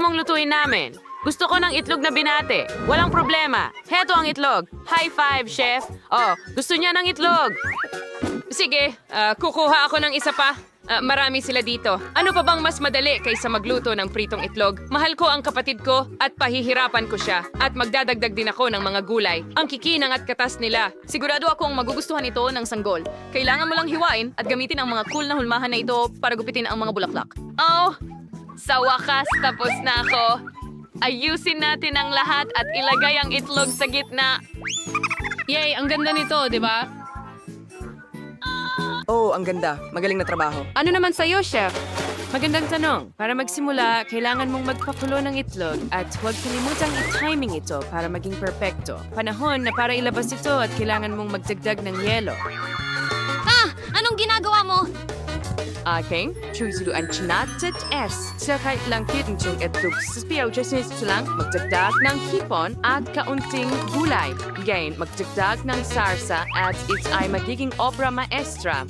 mong lutuin namin? Gusto ko ng itlog na binate. Walang problema. Heto ang itlog. High five, chef. Oh, gusto niya ng itlog. Sige, kukuha ako ng isa pa. Marami sila dito. Ano pa bang mas madali kaysa magluto ng pritong itlog? Mahal ko ang kapatid ko at pahihirapan ko siya. At magdadagdag din ako ng mga gulay. Ang kikinang at katas nila. Sigurado akong magugustuhan ito ng sanggol. Kailangan mo lang hiwain at gamitin ang mga cool na hulmahan na ito para gupitin ang mga bulaklak. Oh, sa wakas tapos na ako. Ayusin natin ang lahat at ilagay ang itlog sa gitna. Yay, ang ganda nito, di ba? Oh, ang ganda. Magaling na trabaho. Ano naman sa'yo, chef? Magandang tanong. Para magsimula, kailangan mong magpakulo ng itlog at huwag kalimutang i-timing ito para maging perpekto. Panahon na para ilabas ito at kailangan mong magdagdag ng yelo. Anong ginagawa mo? Aking chuzuan chinatet s. Sa kahit lang kitang chung itlog sa spiyaw ito lang magdagdag ng hipon at kaunting gulay. Gain, magdagdag ng sarsa at it ay magiging obra maestra.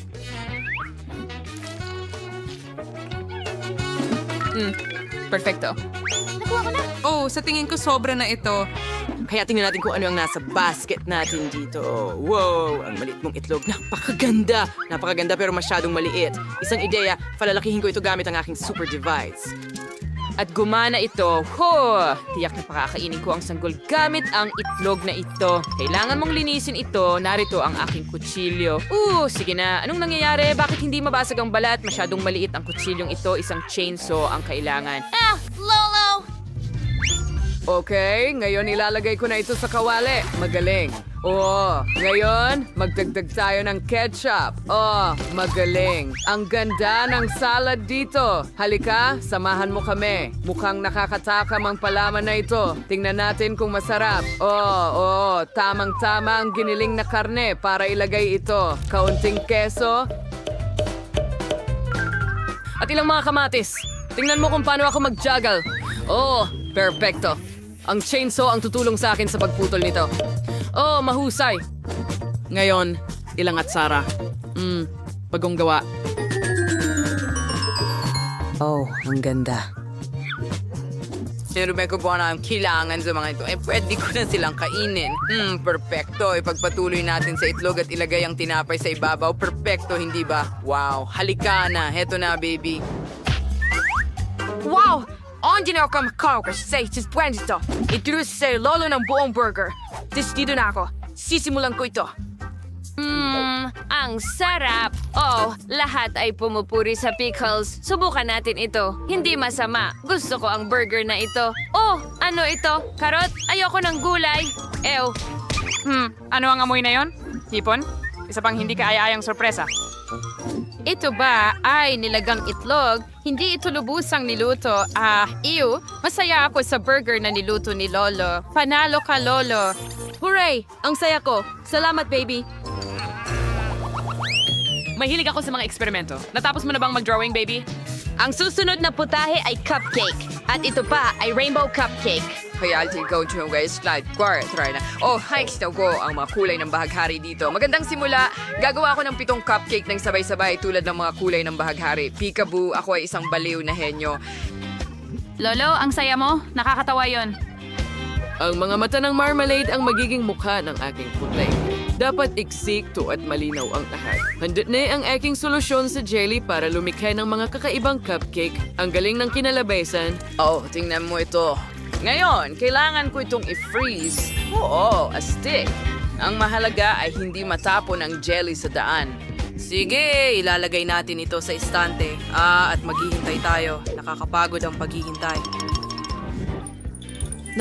Perfecto. Oh, sa tingin ko sobra na ito. Kaya tingnan natin kung ano ang nasa basket natin dito. Wow, ang maliit mong itlog. Napakaganda! Napakaganda pero masyadong maliit. Isang ideya, palalakihin ko ito gamit ang aking super device. At gumana ito. Tiyak na pakakainin ko ang sanggol gamit ang itlog na ito. Kailangan mong linisin ito. Narito ang aking kutsilyo. Sige na. Anong nangyayari? Bakit hindi mabasag ang balat? Masyadong maliit ang kutsilyong ito. Isang chainsaw ang kailangan. Lolo! Okay, ngayon ilalagay ko na ito sa kawali. Magaling. Ngayon, magdagdag tayo ng ketchup. Magaling. Ang ganda ng salad dito. Halika, samahan mo kami. Mukhang nakakatakam ang palaman na ito. Tingnan natin kung masarap. Tamang-tama ang giniling na karne para ilagay ito. Kaunting keso. At ilang mga kamatis. Tingnan mo kung paano ako mag-juggle. Perfecto. Ang chainsaw ang tutulong sa akin sa pagputol nito. Mahusay. Ngayon, ilang at Sara. Bagong gawa. Ang ganda. Pero may kukuha na ang kailangan sa mga ito. Pwede ko na silang kainin. Perfecto. Ipagpatuloy natin sa itlog at ilagay ang tinapay sa ibabaw. Perfecto, hindi ba? Wow. Halika na. Heto na, baby. Wow! Hindi na ako makakaw kasi sa itis buwan ito. Ituloy sa lolo ng buong burger. Dito na ako. Sisimulan ko ito. Ang sarap. Lahat ay pumupuri sa pickles. Subukan natin ito. Hindi masama. Gusto ko ang burger na ito. Ano ito? Karot? Ayoko ng gulay. Ew. Ano ang amoy na yon? Hipon? Isa pang hindi kaaya-ayang sorpresa. Ito ba ay nilagang itlog? Hindi ito lubusang niluto. Masaya ako sa burger na niluto ni Lolo. Panalo ka, Lolo. Hooray! Ang saya ko. Salamat, baby. Mahilig ako sa mga eksperimento. Natapos mo na bang mag-drawing, baby? Ang susunod na putahe ay cupcake. At ito pa ay rainbow cupcake. Kaya I'll go to a slide. Try na. Hikes na ko ang mga kulay ng bahaghari dito. Magandang simula. Gagawa ako ng 7 cupcake ng sabay-sabay tulad ng mga kulay ng bahaghari. Peekaboo, ako ay isang baliw na henyo. Lolo, ang saya mo. Nakakatawa yon. Ang mga mata ng marmalade ang magiging mukha ng aking putlay. Dapat iksikto at malinaw ang lahat. Handa na ang aking solusyon sa jelly para lumikha ng mga kakaibang cupcake. Ang galing ng kinalabaysan. Tingnan mo ito. Ngayon, kailangan ko itong i-freeze. Astig. Ang mahalaga ay hindi matapon ang jelly sa daan. Sige, ilalagay natin ito sa istante. At maghihintay tayo. Nakakapagod ang paghihintay.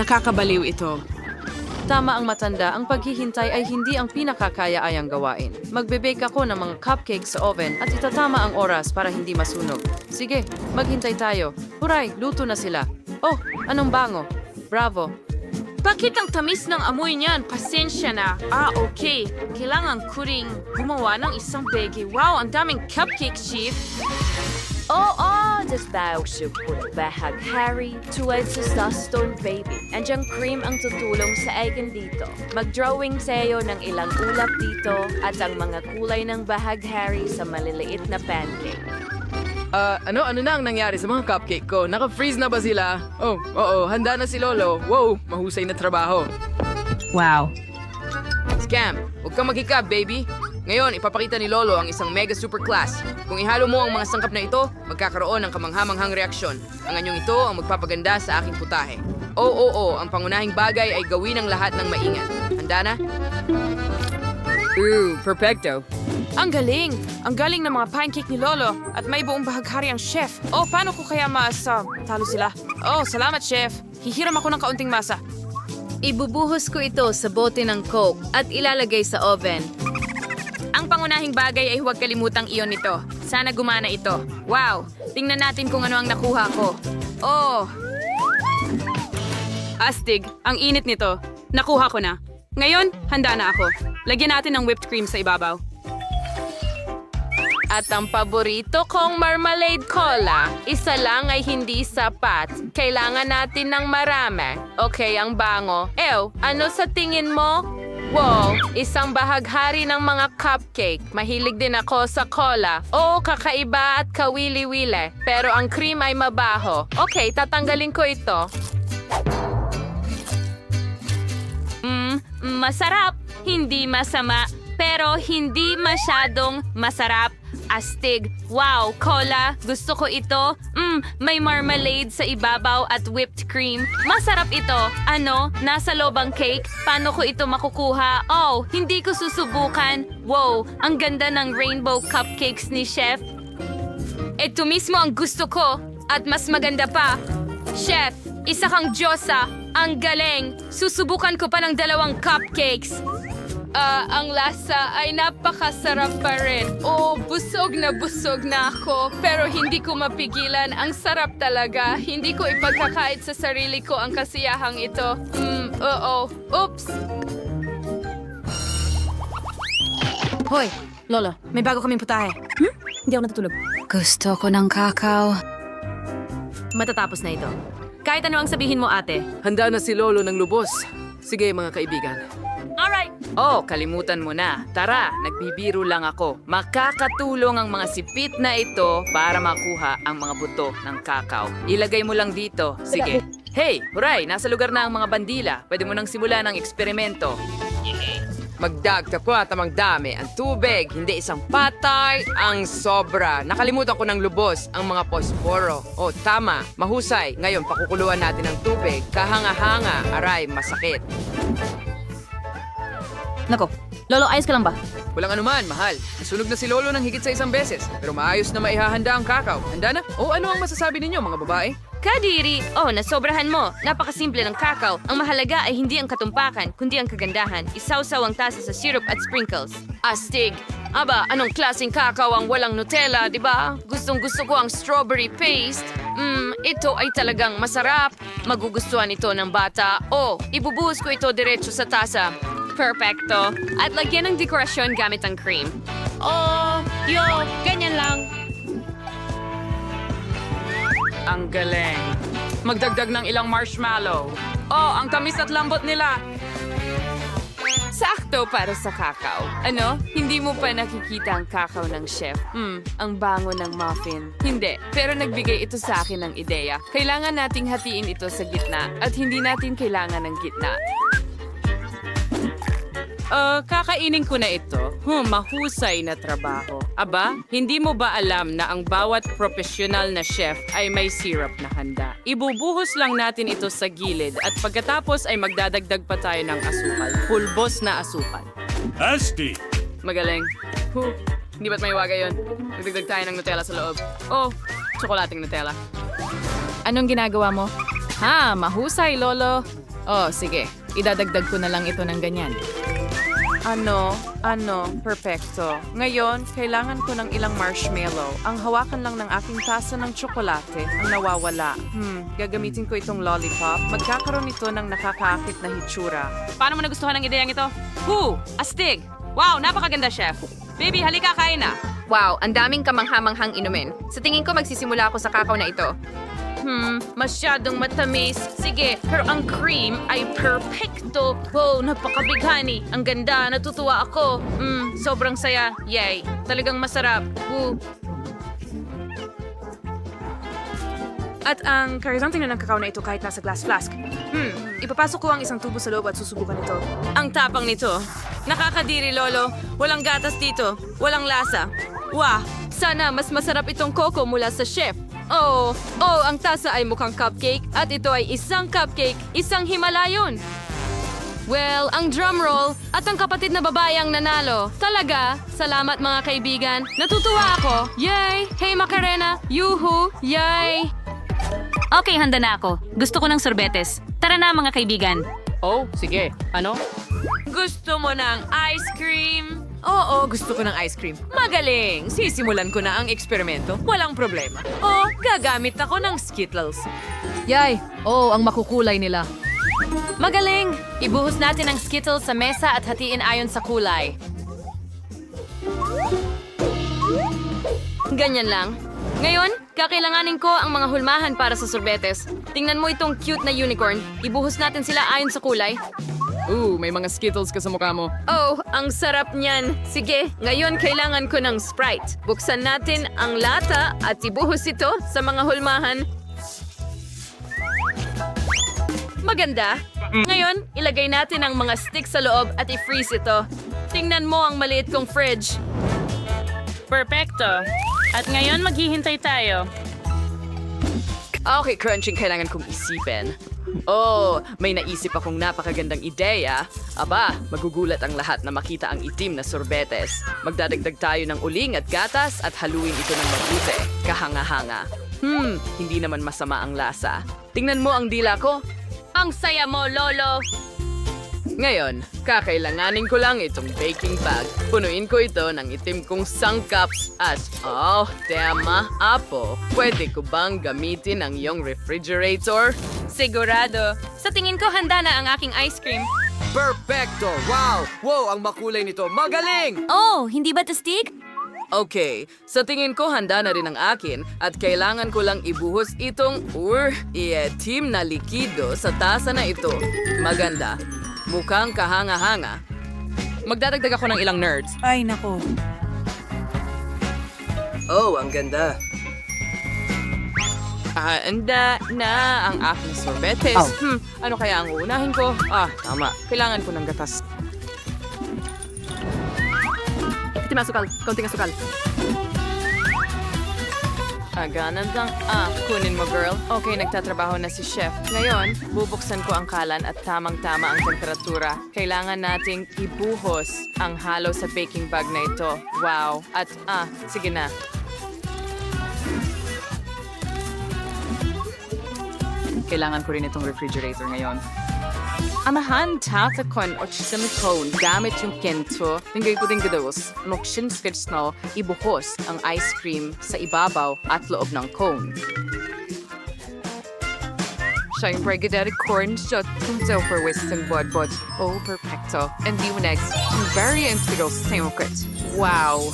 Nakakabaliw ito. Tama ang matanda, ang paghihintay ay hindi ang pinakakaya-ayang gawain. Magbe-bake ako ng mga cupcake sa oven at itatama ang oras para hindi masunog. Sige, maghintay tayo. Huray, luto na sila. Anong bango? Bravo. Bakit ang tamis ng amoy niyan? Pasensya na. Okay. Kailangan ko ring gumawa ng isang bege. Wow, ang daming cupcake, Chief. Dasbaw support bahaghari tuwad sa Stone Baby. Andiang cream ang tutulong sa akin dito. Mag-drawing sa'yo ng ilang ulap dito at ang mga kulay ng bahaghari sa maliliit na pancake. Ano na ang nangyari sa mga cupcake ko? Naka-freeze na ba sila? Oh, oo, handa na si Lolo. Wow, mahusay na trabaho. Wow. Scam, huwag kang maghikab, baby. Ngayon, ipapakita ni Lolo ang isang mega super class. Kung ihalo mo ang mga sangkap na ito, magkakaroon ng kamanghamanghang reaksyon. Ang anyong ito ang magpapaganda sa aking putahe. Oo, ang pangunahing bagay ay gawin ang lahat ng maingat. Handa na? Perfecto. Ang galing! Ang galing ng mga pancake ni Lolo at may buong bahaghari ang chef. Oh, paano ko kaya talo sila? Oh, salamat, chef. Hihiram ako ng kaunting masa. Ibubuhos ko ito sa bote ng Coke at ilalagay sa oven. Ang pangunahing bagay ay huwag kalimutang iyon nito. Sana gumana ito. Wow! Tingnan natin kung ano ang nakuha ko. Oh! Astig, ang init nito. Nakuha ko na. Ngayon, handa na ako. Lagyan natin ng whipped cream sa ibabaw. At ang paborito kong marmalade cola, isa lang ay hindi sapat. Kailangan natin ng marami. Okay, ang bango. Ano sa tingin mo? Wow, isang bahaghari ng mga cupcake. Mahilig din ako sa cola. Oo, kakaiba at kawili-wili. Pero ang cream ay mabaho. Okay, tatanggalin ko ito. Masarap, hindi masama, pero hindi masyadong masarap. Astig. Wow, cola. Gusto ko ito. May marmalade sa ibabaw at whipped cream. Masarap ito. Ano? Nasa loob ang cake? Paano ko ito makukuha? Oh, hindi ko susubukan. Wow, ang ganda ng rainbow cupcakes ni Chef. Ito mismo ang gusto ko. At mas maganda pa. Chef, isa kang Diyosa. Ang galing. Susubukan ko pa ng 2 cupcakes. Ang lasa ay napakasarap pa rin. Oh, busog na ako. Pero hindi ko mapigilan. Ang sarap talaga. Hindi ko ipagkakait sa sarili ko ang kasiyahang ito. Oops. Hoy, Lolo, may bago kaming putahe. Hindi ako natutulog. Gusto ko ng kakao. Matatapos na ito. Kahit ano ang sabihin mo, ate. Handa na si Lolo ng lubos. Sige, mga kaibigan. Alright. Oh, kalimutan mo na. Tara, nagbibiro lang ako. Makakatulong ang mga sipit na ito para makuha ang mga buto ng kakao. Ilagay mo lang dito. Sige. Hey, huray, nasa lugar na ang mga bandila. Pwede mo nang simulan ang eksperimento. Magdagta po at amang dami. Ang tubig, hindi isang patay, ang sobra. Nakalimutan ko ng lubos, ang mga posporo. Oh, tama, mahusay. Ngayon, pakukuluan natin ang tubig. Kahanga-hanga, aray, masakit. Nako, Lolo, ayos ka lang ba? Walang anuman, mahal. Nasunog na si Lolo ng higit sa 1 beses. Pero maayos na maihahanda ang kakao. Handa na? O ano ang masasabi ninyo, mga babae? Kadiri! Oh, nasobrahan mo. Napakasimple ng kakao. Ang mahalaga ay hindi ang katumpakan, kundi ang kagandahan. Isawsaw ang tasa sa syrup at sprinkles. Astig! Aba, anong klaseng kakao ang walang Nutella, di ba? Gustong-gusto ko ang strawberry paste. Ito ay talagang masarap. Magugustuhan ito ng bata. Oh, ibubuhos ko ito diretso sa tasa. Perfecto. At lagyan ng dekorasyon gamit ang cream. Oh, ganyan lang. Ang galing. Magdagdag ng ilang marshmallow. Oh, ang tamis at lambot nila. Sakto para sa kakao. Ano? Hindi mo pa nakikita ang kakao ng chef. Ang bango ng muffin. Hindi, pero nagbigay ito sa akin ng ideya. Kailangan nating hatiin ito sa gitna at hindi natin kailangan ng gitna. Kakainin ko na ito. Mahusay na trabaho. Aba, hindi mo ba alam na ang bawat profesional na chef ay may syrup na handa? Ibubuhos lang natin ito sa gilid at pagkatapos ay magdadagdag pa tayo ng asukal. Pulbos na asukal. Asti! Magaling. Hindi ba't may waga yun? Nagdagdag tayo ng Nutella sa loob. Oh, tsokolating Nutella. Anong ginagawa mo? Mahusay, Lolo. Oh, sige. Idadagdag ko na lang ito ng ganyan. Perfecto. Ngayon, kailangan ko ng ilang marshmallow. Ang hawakan lang ng aking tasa ng tsokolate ang nawawala. Gagamitin ko itong lollipop. Magkakaroon ito ng nakakaakit na hitsura. Paano mo nagustuhan ang ideyang ito? Astig! Wow, napakaganda, chef. Baby, halika, kain na. Wow, ang daming kamanghamanghang inumin. Sa tingin ko magsisimula ako sa kakao na ito. Masyadong matamis. Sige, pero ang cream ay perfecto. Wow, napakabighani. Ang ganda, natutuwa ako. Sobrang saya. Yay, talagang masarap. At ang karisanting na ng kakao na ito kahit nasa glass flask. Ipapasok ko ang isang tubo sa loob at susubukan ito. Ang tapang nito. Nakakadiri, Lolo. Walang gatas dito. Walang lasa. Wah! Sana mas masarap itong coco mula sa chef. Oh, ang tasa ay mukhang cupcake at ito ay isang cupcake, isang Himalayon. Well, ang drum roll at ang kapatid na babae ang nanalo. Talaga, salamat mga kaibigan. Natutuwa ako. Yay! Hey Macarena! Yuhu! Yay! Okay, handa na ako. Gusto ko ng sorbetes. Tara na mga kaibigan. Oh, sige. Ano? Gusto mo ng ice cream? Oo, gusto ko ng ice cream. Magaling! Sisimulan ko na ang eksperimento. Walang problema. Oh, gagamit ako ng Skittles. Yay! Oh, ang makukulay nila. Magaling! Ibuhos natin ang Skittles sa mesa at hatiin ayon sa kulay. Ganyan lang. Ngayon, kakailanganin ko ang mga hulmahan para sa sorbetes. Tingnan mo itong cute na unicorn. Ibuhos natin sila ayon sa kulay. May mga Skittles ka sa mukha mo. Oh, ang sarap niyan. Sige, ngayon kailangan ko ng Sprite. Buksan natin ang lata at ibuhos ito sa mga hulmahan. Maganda. Ngayon, ilagay natin ang mga sticks sa loob at i-freeze ito. Tingnan mo ang maliit kong fridge. Perfecto. At ngayon maghihintay tayo. Okay, crunching kailangan kong isipin. Oh, may naisip akong napakagandang ideya. Aba, magugulat ang lahat na makita ang itim na sorbetes. Magdadagdag tayo ng uling at gatas at haluin ito ng mabuti. Kahanga-hanga. Hindi naman masama ang lasa. Tingnan mo ang dila ko. Ang saya mo, Lolo! Ngayon, kakailanganin ko lang itong baking bag. Punuin ko ito ng itim kong sangkaps at, tema, Apo. Pwede ko bang gamitin ang iyong refrigerator? Sigurado. Sa tingin ko handa na ang aking ice cream. Perfecto! Wow! Wow, ang makulay nito. Magaling! Oh, hindi ba tastig? Okay, sa tingin ko handa na rin ang akin at kailangan ko lang ibuhos itong itim na likido sa tasa na ito. Maganda. Mukhang kahanga-hanga. Magdadagdag ako ng ilang nerds. Ay, nako. Oh, ang ganda. Handa na ang aking sorbetes. Ano kaya ang uunahin ko? Tama. Kailangan ko ng gatas. Itim asukal. Kaunting asukal. Aganan lang. Kunin mo, girl. Okay, nagtatrabaho na si chef. Ngayon, bubuksan ko ang kalan at tamang-tama ang temperatura. Kailangan nating ibuhos ang halo sa baking bag na ito. Wow. At, sige na. Kailangan ko rin itong refrigerator ngayon. Amahan tatakon o silicone gamit yung kento. Tingay ko din gados. Nokshin skitsno, ibuhos ang ice cream sa ibabaw at loob ng cone. Siyempre, gadari corn shot kung for western bodbod. Oh, perfecto. And the next, very integral samokit. Wow.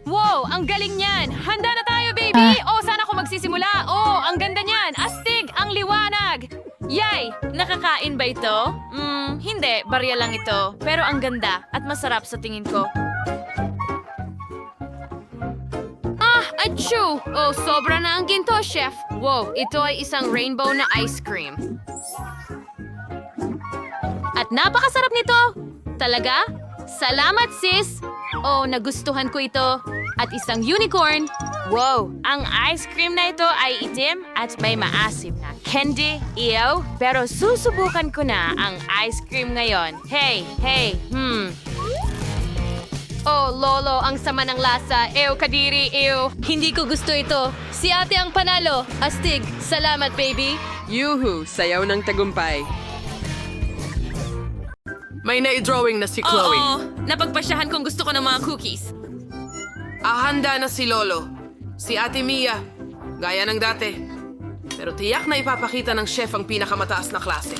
Wow, ang galing niyan! Handa na tayo, baby! Saan ako magsisimula? Ang ganda niyan! Astig! Ang liwanag! Yay! Nakakain ba ito? Hindi. Barya lang ito. Pero ang ganda at masarap sa tingin ko. Achoo! Sobra na ang ginto, chef. Wow, ito ay isang rainbow na ice cream. At napakasarap nito! Talaga? Salamat, sis! Nagustuhan ko ito. At isang unicorn. Wow! Ang ice cream na ito ay itim at may maasim na candy. Ew! Pero susubukan ko na ang ice cream ngayon. Hey! Oh, Lolo, ang sama ng lasa. Ew, kadiri, ew. Hindi ko gusto ito. Si ate ang panalo. Astig. Salamat, baby. Yuhu! Sayaw ng tagumpay. May na-drawing na si Chloe. Napagpasyahan kong gusto ko ng mga cookies. Handa na si Lolo. Si Ate Mia. Gaya ng dati. Pero tiyak na ipapakita ng chef ang pinakamataas na klase.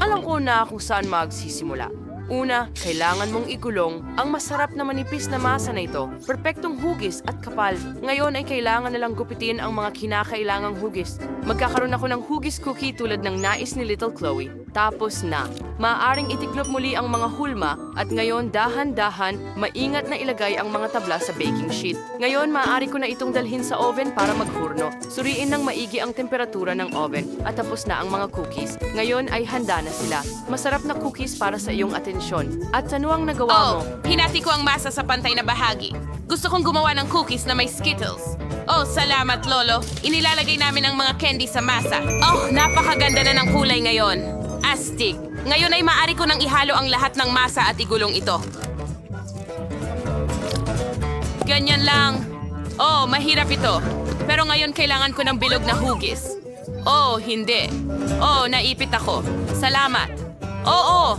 Alam ko na kung saan magsisimula. Una, kailangan mong igulong ang masarap na manipis na masa na ito. Perpektong hugis at kapal. Ngayon ay kailangan nalang gupitin ang mga kinakailangang hugis. Magkakaroon ako ng hugis cookie tulad ng nais ni Little Chloe. Tapos na. Maaaring itiklop muli ang mga hulma at ngayon dahan-dahan, maingat na ilagay ang mga tabla sa baking sheet. Ngayon, maaari ko na itong dalhin sa oven para maghurno. Suriin ng maigi ang temperatura ng oven at tapos na ang mga cookies. Ngayon ay handa na sila. Masarap na cookies para sa iyong atensyon. At ano ang nagawa mo? Hinati ko ang masa sa pantay na bahagi. Gusto kong gumawa ng cookies na may Skittles. Oh, salamat, Lolo. Inilalagay namin ang mga candy sa masa. Oh, napakaganda na ng kulay ngayon. Astig. Ngayon ay maaari ko nang ihalo ang lahat ng masa at igulong ito. Ganyan lang. Oh, mahirap ito. Pero ngayon kailangan ko ng bilog na hugis. Oh, hindi. Oh, naipit ako. Salamat. Oo.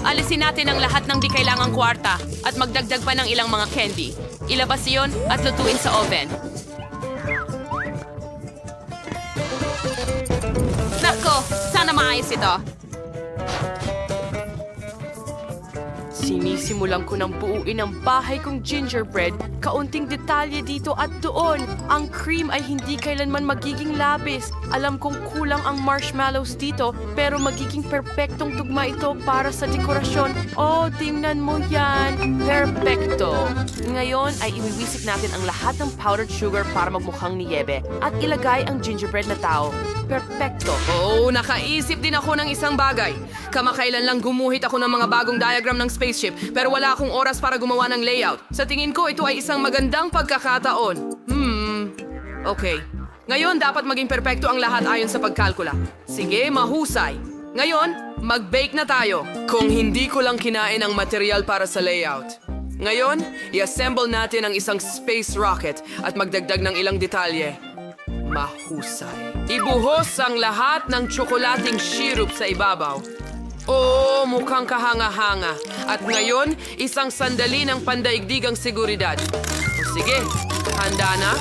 Alisin natin ang lahat ng di kailangang kwarta at magdagdag pa ng ilang mga candy. Ilabas iyon at lutuin sa oven. Nako, sana maayos ito. Sinisimulan ko ng buuin ang bahay kong gingerbread, kaunting detalye dito at doon. Ang cream ay hindi kailanman magiging labis. Alam kong kulang ang marshmallows dito, pero magiging perpektong tugma ito para sa dekorasyon. Oh, tingnan mo yan. Perpekto. Ngayon ay iwiwisik natin ang lahat ng powdered sugar para magmukhang niyebe at ilagay ang gingerbread na tao. Perpekto. Oo, nakaisip din ako ng isang bagay. Kamakailan lang gumuhit ako ng mga bagong diagram ng spaceship pero wala akong oras para gumawa ng layout. Sa tingin ko, ito ay isang magandang pagkakataon. Okay. Ngayon, dapat maging perpekto ang lahat ayon sa pagkalkula. Sige, mahusay. Ngayon, mag-bake na tayo. Kung hindi ko lang kinain ang material para sa layout. Ngayon, i-assemble natin ang isang space rocket at magdagdag ng ilang detalye. Mahusay. Ibuhos ang lahat ng tsokolating syrup sa ibabaw. Oo, mukhang kahanga-hanga. At ngayon, isang sandali ng pandaigdigang seguridad. O sige, handa na?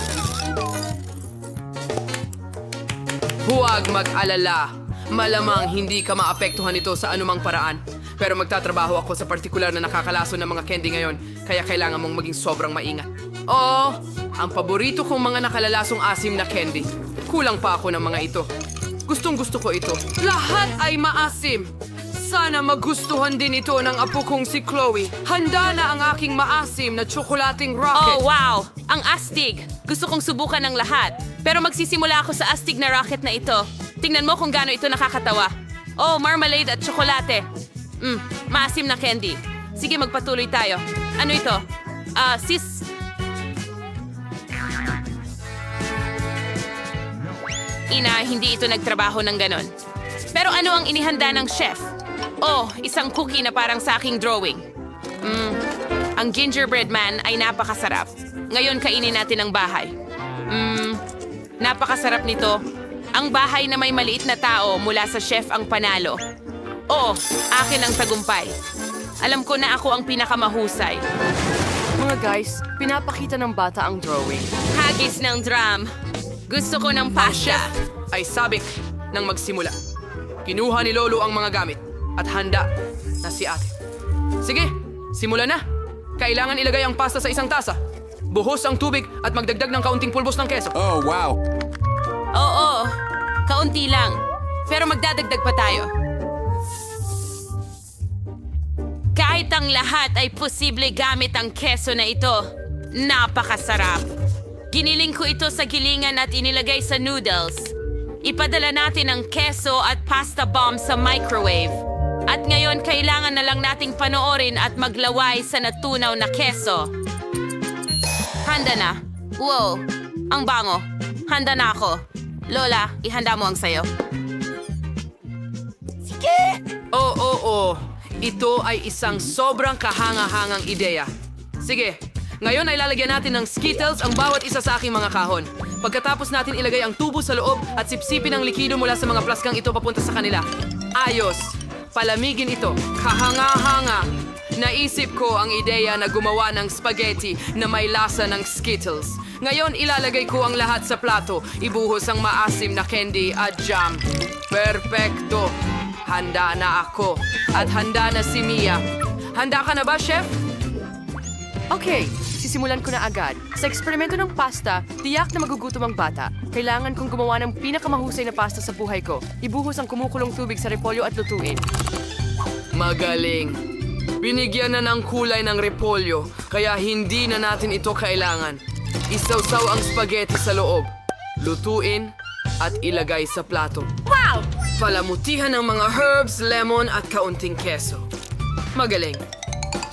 Huwag mag-alala. Malamang hindi ka maapektuhan ito sa anumang paraan. Pero magtatrabaho ako sa partikular na nakakalaso ng mga candy ngayon, kaya kailangan mong maging sobrang maingat. Oo, ang paborito kong mga nakalalasong asim na candy. Kulang pa ako ng mga ito. Gustong-gusto ko ito. Lahat ay maasim. Sana magustuhan din ito ng apo kong si Chloe. Handa na ang aking maasim na tsokolating rocket. Oh, wow! Ang astig! Gusto kong subukan ng lahat. Pero magsisimula ako sa astig na rocket na ito. Tingnan mo kung gaano ito nakakatawa. Oh, marmalade at tsokolate. Maasim na candy. Sige, magpatuloy tayo. Ano ito? Sis... Ina, hindi ito nagtrabaho ng ganon. Pero ano ang inihanda ng chef? Oh, isang cookie na parang sa aking drawing. Ang gingerbread man ay napakasarap. Ngayon kainin natin ang bahay. Napakasarap nito. Ang bahay na may maliit na tao mula sa chef ang panalo. Oh, akin ang tagumpay. Alam ko na ako ang pinakamahusay. Mga guys, pinapakita ng bata ang drawing. Hagis ng drum. Gusto ko ng pasta. Ay sabik nang magsimula. Kinuha ni Lolo ang mga gamit at handa na si ate. Sige, simula na. Kailangan ilagay ang pasta sa isang tasa. Buhos ang tubig at magdagdag ng kaunting pulbos ng keso. Oh, wow. Oo, kaunti lang. Pero magdadagdag pa tayo. Kahit ang lahat ay posible gamit ang keso na ito. Napakasarap. Giniling ko ito sa gilingan at inilagay sa noodles. Ipadala natin ang keso at pasta bomb sa microwave. At ngayon, kailangan na lang nating panoorin at maglaway sa natunaw na keso. Handa na. Wow, ang bango. Handa na ako. Lola, ihanda mo ang sayo. Oo. Ito ay isang sobrang kahanga-hangang ideya. Sige, ngayon ay lalagyan natin ng Skittles ang bawat isa sa aking mga kahon. Pagkatapos natin ilagay ang tubo sa loob at sipsipin ang likido mula sa mga plaskang ito papunta sa kanila. Ayos! Palamigin ito. Kahanga-hanga. Naisip ko ang ideya na gumawa ng spaghetti na may lasa ng Skittles. Ngayon ilalagay ko ang lahat sa plato. Ibuhos ang maasim na candy at jam. Perpekto! Handa na ako. At handa na si Mia. Handa ka na ba, Chef? Okay, sisimulan ko na agad. Sa eksperimento ng pasta, tiyak na magugutom ang bata. Kailangan kong gumawa ng pinakamahusay na pasta sa buhay ko. Ibuhos ang kumukulong tubig sa repolyo at lutuin. Magaling. Binigyan na ng kulay ng repolyo, kaya hindi na natin ito kailangan. Isawsaw ang spaghetti sa loob. Lutuin at ilagay sa plato. Wow! Palamutihan ng mga herbs, lemon at kaunting keso. Magaling.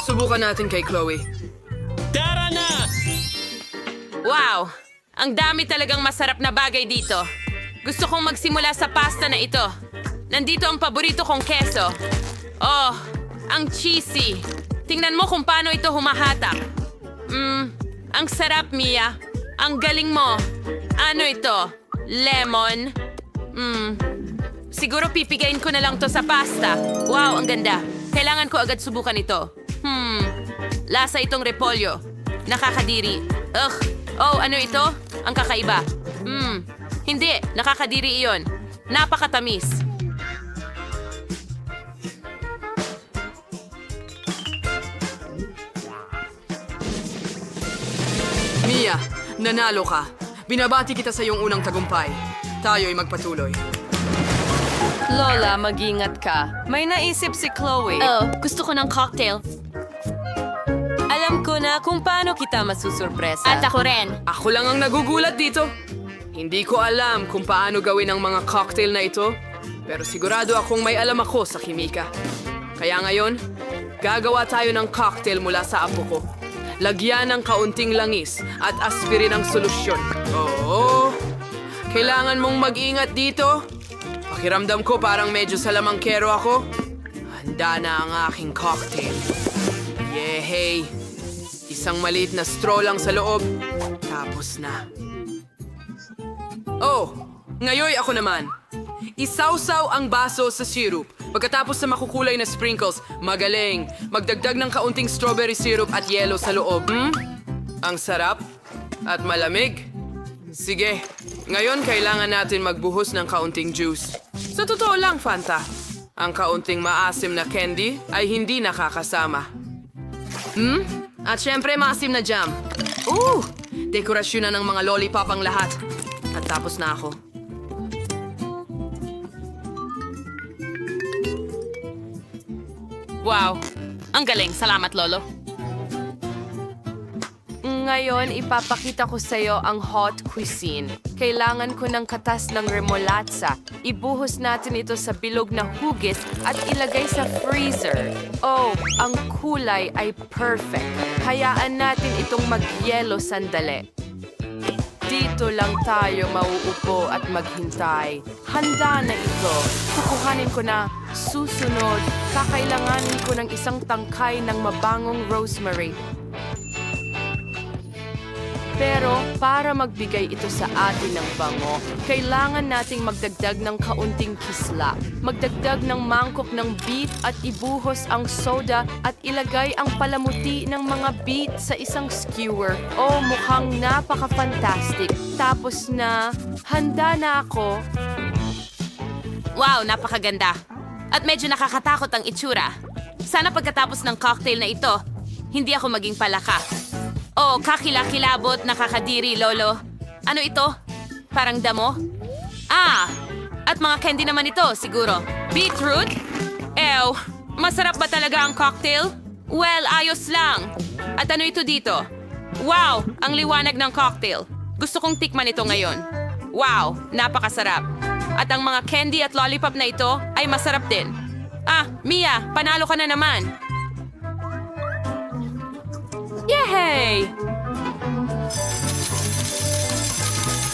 Subukan natin kay Chloe. Wow! Ang dami talagang masarap na bagay dito. Gusto kong magsimula sa pasta na ito. Nandito ang paborito kong keso. Oh, ang cheesy. Tingnan mo kung paano ito humahatak. Ang sarap, Mia. Ang galing mo. Ano ito? Lemon? Siguro pipigain ko na lang to sa pasta. Wow, ang ganda. Kailangan ko agad subukan ito. Lasa itong repolyo. Nakakadiri. Ugh. Oh, ano ito? Ang kakaiba. Hindi. Nakakadiri iyon. Napakatamis. Mia, nanalo ka. Binabati kita sa iyong unang tagumpay. Tayo'y magpatuloy. Lola, mag-ingat ka. May naisip si Chloe. Oh, gusto ko ng cocktail. Alam ko na kung paano kita masusurpresa. At ako rin. Ako lang ang nagugulat dito. Hindi ko alam kung paano gawin ang mga cocktail na ito, pero sigurado akong may alam ako sa kimika. Kaya ngayon, gagawa tayo ng cocktail mula sa apo ko. Lagyan ng kaunting langis at aspirin ang solusyon. Oo, kailangan mong mag-ingat dito. Pakiramdam ko parang medyo salamangkero ako. Handa na ang aking cocktail. Yehey! Isang maliit na straw lang sa loob. Tapos na. Oh, ngayon ako naman. Isawsaw ang baso sa syrup. Pagkatapos sa makukulay na sprinkles, magaling. Magdagdag ng kaunting strawberry syrup at yelo sa loob. Ang sarap at malamig. Sige, ngayon kailangan natin magbuhos ng kaunting juice. Sa totoo lang, Fanta, ang kaunting maasim na candy ay hindi nakakasama. At syempre, maasim na jam. Dekorasyon na ng mga lollipop ang lahat. At tapos na ako. Wow! Ang galing. Salamat, Lolo. Ngayon, ipapakita ko sa iyo ang hot cuisine. Kailangan ko ng katas ng remolatsa. Ibuhos natin ito sa bilog na hugis at ilagay sa freezer. Oh, ang kulay ay perfect. Hayaan natin itong magyelo sandali. Dito lang tayo mauupo at maghintay. Handa na ito. Kukuhanin ko na. Susunod, kakailanganin ko ng isang tangkay ng mabangong rosemary. Pero para magbigay ito sa atin ng bango, kailangan nating magdagdag ng kaunting kisla. Magdagdag ng mangkok ng beet at ibuhos ang soda at ilagay ang palamuti ng mga beet sa isang skewer. Oh, mukhang napaka-fantastic. Tapos na, handa na ako. Wow, napakaganda. At medyo nakakatakot ang itsura. Sana pagkatapos ng cocktail na ito, hindi ako maging palaka. Oh, kakilakilabot, nakakadiri, Lolo. Ano ito? Parang damo? At mga candy naman ito, siguro. Beetroot? Ew, masarap ba talaga ang cocktail? Well, ayos lang. At ano ito dito? Wow, ang liwanag ng cocktail. Gusto kong tikman ito ngayon. Wow, napakasarap. At ang mga candy at lollipop na ito ay masarap din. Mia, panalo ka na naman. Yehey!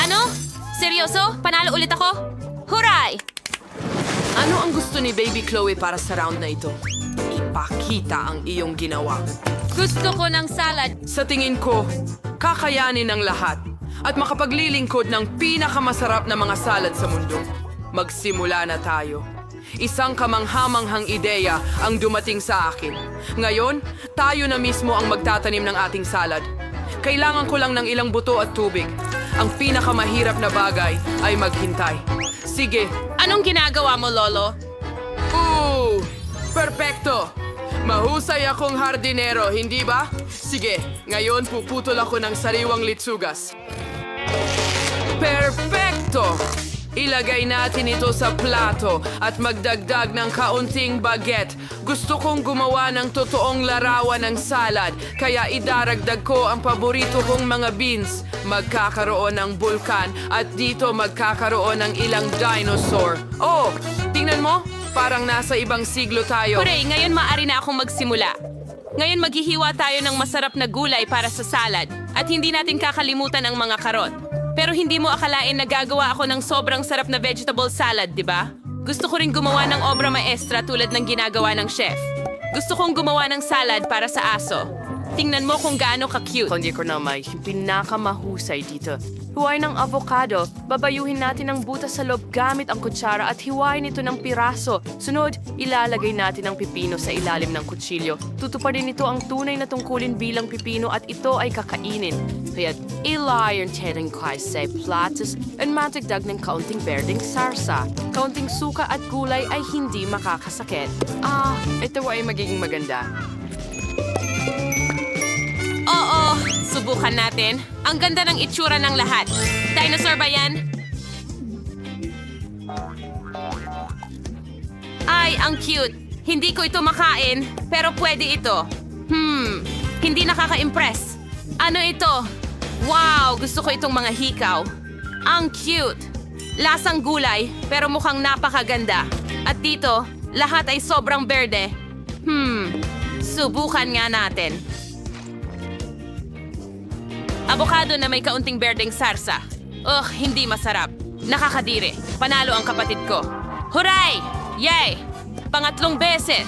Ano? Seryoso? Panalo ulit ako? Huray! Ano ang gusto ni Baby Chloe para sa round na ito? Ipakita ang iyong ginawa. Gusto ko ng salad. Sa tingin ko, kakayanin ng lahat at makapaglilingkod ng pinakamasarap na mga salad sa mundo. Magsimula na tayo. Isang kamanghamanghang ideya ang dumating sa akin. Ngayon, tayo na mismo ang magtatanim ng ating salad. Kailangan ko lang ng ilang buto at tubig. Ang pinakamahirap na bagay ay maghintay. Sige. Anong ginagawa mo, Lolo? Perpekto! Mahusay akong hardinero, hindi ba? Sige, ngayon puputol ako ng sariwang litsugas. Perfecto! Ilagay natin ito sa plato at magdagdag ng kaunting baguette. Gusto kong gumawa ng totoong larawan ng salad, kaya idaragdag ko ang paborito kong mga beans. Magkakaroon ng bulkan at dito magkakaroon ng ilang dinosaur. Oh, tingnan mo, parang nasa ibang siglo tayo. Hooray! Ngayon maaari na akong magsimula. Ngayon maghihiwa tayo ng masarap na gulay para sa salad at hindi natin kakalimutan ang mga karot. Pero hindi mo akalain na gagawa ako ng sobrang sarap na vegetable salad, di ba? Gusto ko rin gumawa ng obra maestra tulad ng ginagawa ng chef. Gusto kong gumawa ng salad para sa aso. Tingnan mo kung gaano ka-cute. Hindi ko na may pinakamahusay dito. Huway ng avocado, babayuhin natin ang butas sa loob gamit ang kutsara at hiwain ito ng piraso. Sunod, ilalagay natin ang pipino sa ilalim ng kutsilyo. Tutuparin ito ang tunay na tungkulin bilang pipino at ito ay kakainin. Kaya ilayon natin kay sa platos at matagdag ng kaunting berdeng sarsa. Kaunting suka at gulay ay hindi makakasakit. Ito ay magiging maganda. Oo, subukan natin. Ang ganda ng itsura ng lahat. Dinosaur ba yan? Ay, ang cute. Hindi ko ito makain, pero pwede ito. Hindi nakaka-impress. Ano ito? Wow, gusto ko itong mga hikaw. Ang cute. Lasang gulay, pero mukhang napakaganda. At dito, lahat ay sobrang berde. Subukan nga natin. Avocado na may kaunting berdeng sarsa. Hindi masarap. Nakakadiri. Panalo ang kapatid ko. Huray! Yay! Pangatlong beses.